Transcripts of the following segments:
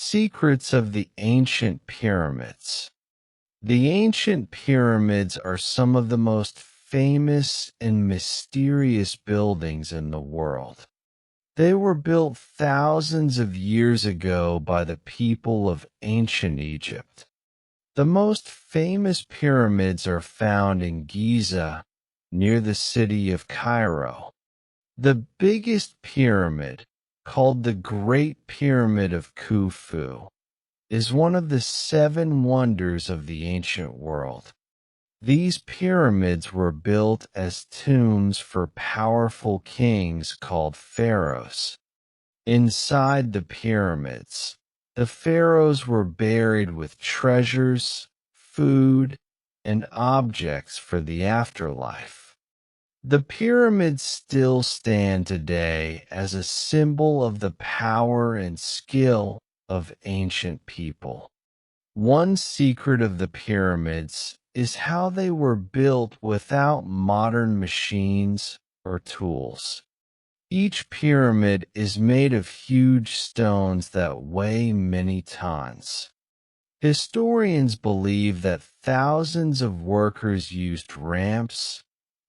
Secrets of the Ancient Pyramids. The ancient pyramids are some of the most famous and mysterious buildings in the world. They were built thousands of years ago by the people of ancient Egypt. The most famous pyramids are found in Giza, near the city of Cairo. The biggest pyramid, called the Great Pyramid of Khufu, is one of the seven wonders of the ancient world. These pyramids were built as tombs for powerful kings called pharaohs. Inside the pyramids, the pharaohs were buried with treasures, food, and objects for the afterlife. The pyramids still stand today as a symbol of the power and skill of ancient people. One secret of the pyramids is how they were built without modern machines or tools. Each pyramid is made of huge stones that weigh many tons. Historians believe that thousands of workers used ramps,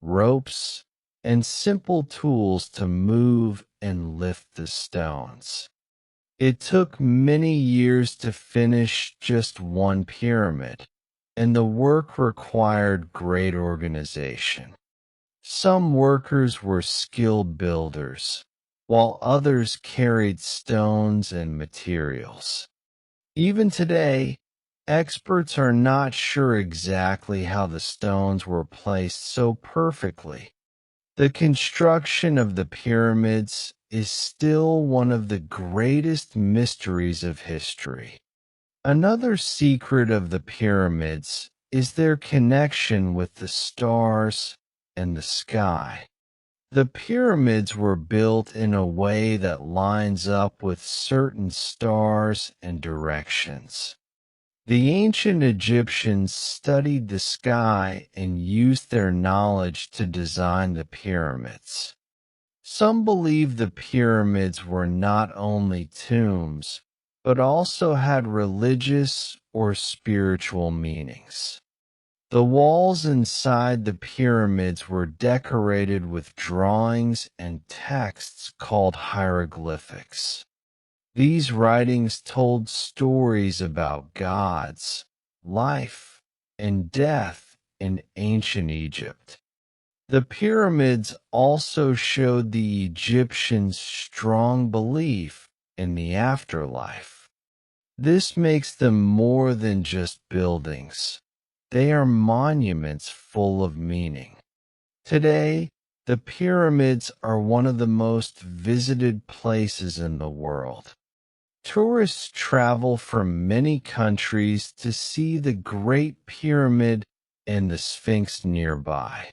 ropes, and simple tools to move and lift the stones. It took many years to finish just one pyramid, and the work required great organization. Some workers were skilled builders, while others carried stones and materials. Even today, experts are not sure exactly how the stones were placed so perfectly. The construction of the pyramids is still one of the greatest mysteries of history. Another secret of the pyramids is their connection with the stars and the sky. The pyramids were built in a way that lines up with certain stars and directions. The ancient Egyptians studied the sky and used their knowledge to design the pyramids. Some believe the pyramids were not only tombs, but also had religious or spiritual meanings. The walls inside the pyramids were decorated with drawings and texts called hieroglyphics. These writings told stories about gods, life, and death in ancient Egypt. The pyramids also showed the Egyptians' strong belief in the afterlife. This makes them more than just buildings. They are monuments full of meaning. Today, the pyramids are one of the most visited places in the world. Tourists travel from many countries to see the Great Pyramid and the Sphinx nearby.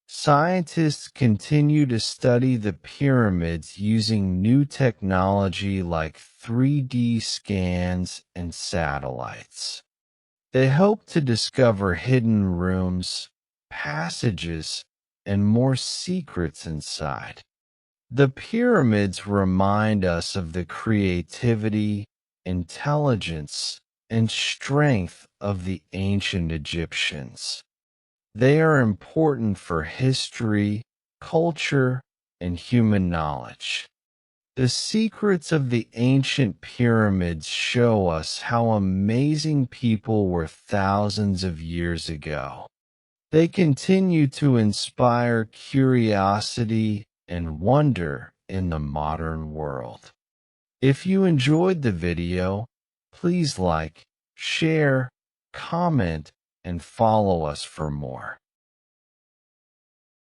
Scientists continue to study the pyramids using new technology like 3D scans and satellites. They hope to discover hidden rooms, passages, and more secrets inside. The pyramids remind us of the creativity, intelligence, and strength of the ancient Egyptians. They are important for history, culture, and human knowledge. The secrets of the ancient pyramids show us how amazing people were thousands of years ago. They continue to inspire curiosity and wonder in the modern world. If you enjoyed the video, please like, share, comment, and follow us for more.